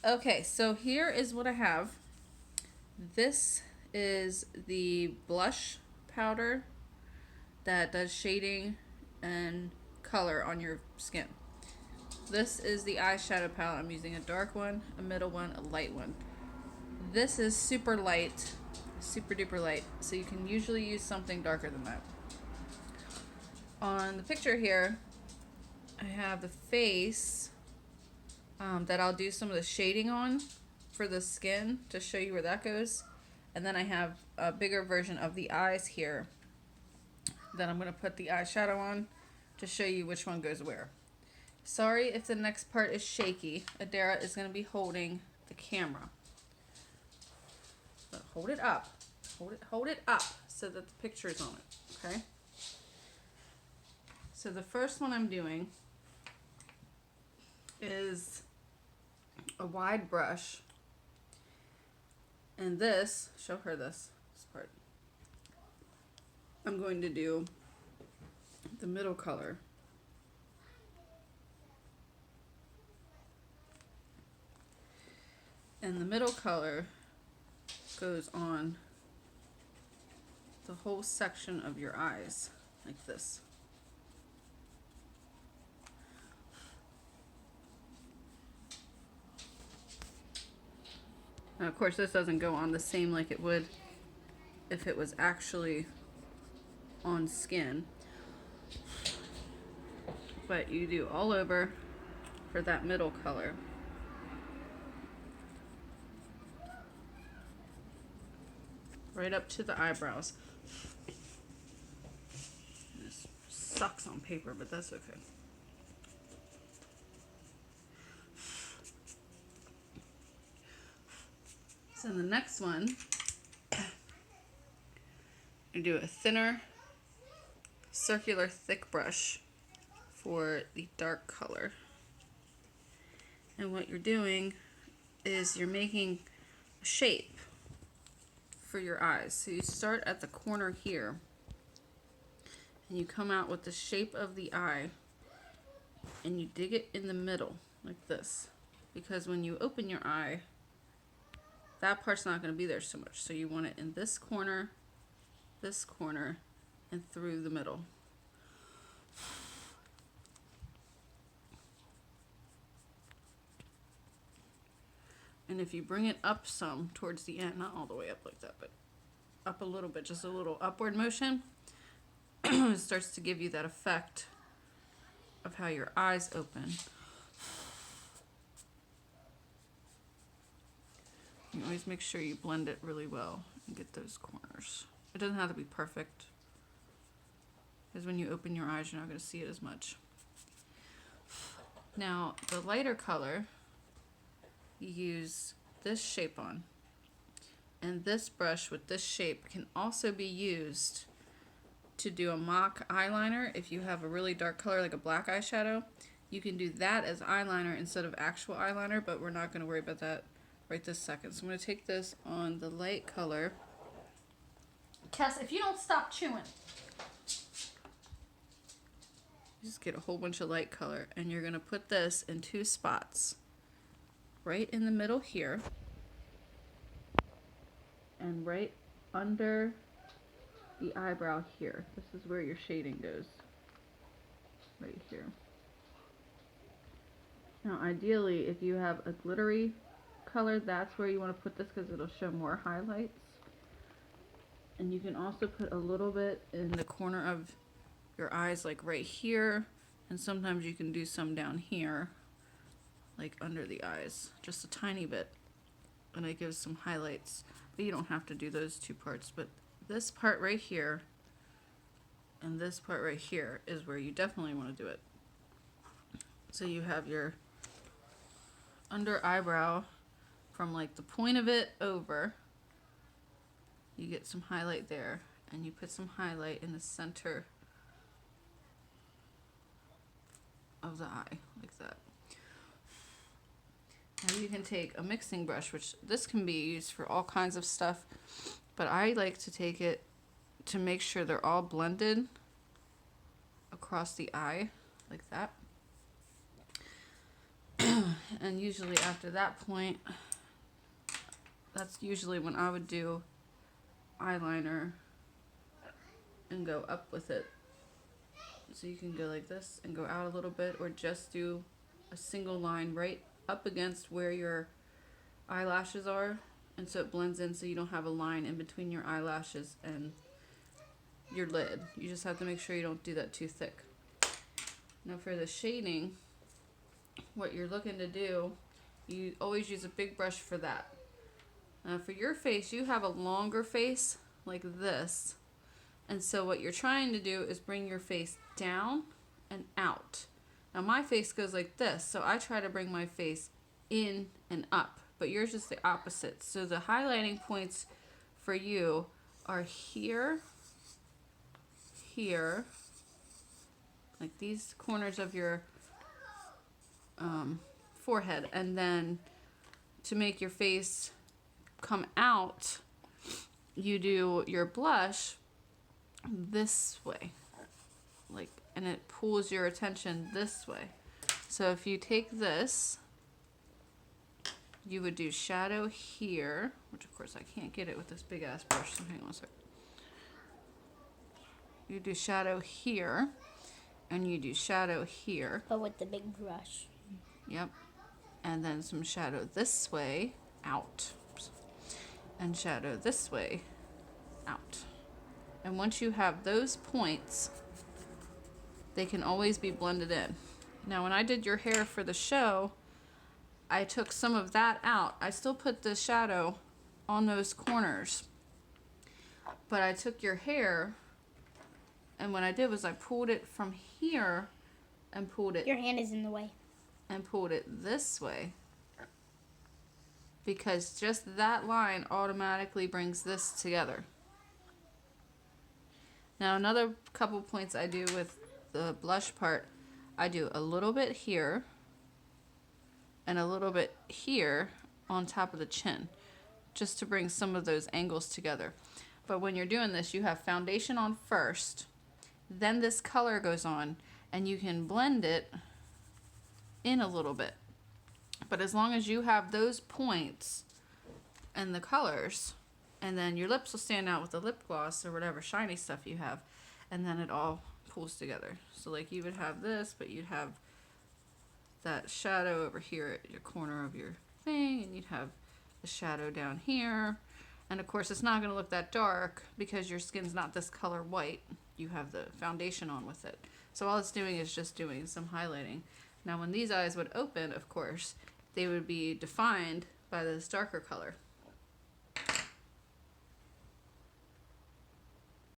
Okay, so here is what I have. This is the blush powder that does shading and color on your skin. This is the eyeshadow palette. I'm using a dark one, a middle one, a light one. This is super light, super duper light, so you can usually use something darker than that. On the picture here, I have the face that I'll do some of the shading on for the skin to show you where that goes. And then I have a bigger version of the eyes here that I'm going to put the eyeshadow on to show you which one goes where. Sorry if the next part is shaky. Adara is going to be holding the camera. But hold it up. Hold it up so that the picture is on it. Okay? So the first one I'm doing is a wide brush. And this, show her this part. I'm going to do the middle color. And the middle color goes on the whole section of your eyes, like this. Now, of course, this doesn't go on the same like it would if it was actually on skin. But you do all over for that middle color. Right up to the eyebrows. This sucks on paper, but that's okay. So the next one, you do a thinner, circular, thick brush for the dark color. And what you're doing is you're making a shape for your eyes. So you start at the corner here, and you come out with the shape of the eye, and you dig it in the middle, like this. Because when you open your eye, that part's not going to be there so much. So you want it in this corner, and through the middle. And if you bring it up some towards the end, not all the way up like that, but up a little bit, just a little upward motion, it starts to give you that effect of how your eyes open. You always make sure you blend it really well and get those corners. It doesn't have to be perfect, because when you open your eyes, you're not going to see it as much. Now, the lighter color, you use this shape on. And this brush with this shape can also be used to do a mock eyeliner. If you have a really dark color like a black eyeshadow, you can do that as eyeliner instead of actual eyeliner, but we're not going to worry about that right this second. So I'm going to take this on the light color. Cass, if you don't stop chewing. You just get a whole bunch of light color, and you're going to put this in two spots. Right in the middle here, and right under the eyebrow here. This is where your shading goes. Right here. Now ideally, if you have a glittery color, that's where you want to put this, because it'll show more highlights. And you can also put a little bit in the corner of your eyes, like right here, and sometimes you can do some down here, like under the eyes, just a tiny bit, and it gives some highlights. But you don't have to do those two parts, but this part right here and this part right here is where you definitely want to do it. So you have your under eyebrow from like the point of it over, you get some highlight there, and you put some highlight in the center of the eye, like that. Now you can take a mixing brush, which this can be used for all kinds of stuff, but I like to take it to make sure they're all blended across the eye, like that. And usually after that point, that's usually when I would do eyeliner and go up with it. So you can go like this and go out a little bit, or just do a single line right up against where your eyelashes are, and so it blends in so you don't have a line in between your eyelashes and your lid. You just have to make sure you don't do that too thick. Now for the shading, what you're looking to do, you always use a big brush for that. Now for your face, you have a longer face like this, and so what you're trying to do is bring your face down and out. Now my face goes like this, so I try to bring my face in and up, but yours is the opposite. So the highlighting points for you are here, here, like these corners of your forehead, and then to make your face come out, you do your blush this way, like, and it pulls your attention this way. So if you take this, you would do shadow here, which of course I can't get it with this big ass brush, so hang on a sec. You do shadow here, and you do shadow here. But with the big brush. Yep. And then some shadow this way, out. And shadow this way, out. And once you have those points, they can always be blended in. Now when I did your hair for the show, I took some of that out. I still put the shadow on those corners, but I took your hair, and what I did was I pulled it from here and pulled it. Your hand is in the way. And pulled it this way, because just that line automatically brings this together. Now another couple points I do with the blush part, I do a little bit here and a little bit here on top of the chin, just to bring some of those angles together. But when you're doing this, you have foundation on first, then this color goes on, and you can blend it in a little bit. But as long as you have those points and the colors, and then your lips will stand out with the lip gloss or whatever shiny stuff you have, and then it all pulls together. So like you would have this, but you'd have that shadow over here at your corner of your thing, and you'd have the shadow down here. And of course it's not going to look that dark because your skin's not this color white. You have the foundation on with it. So all it's doing is just doing some highlighting. Now when these eyes would open, of course, they would be defined by this darker color.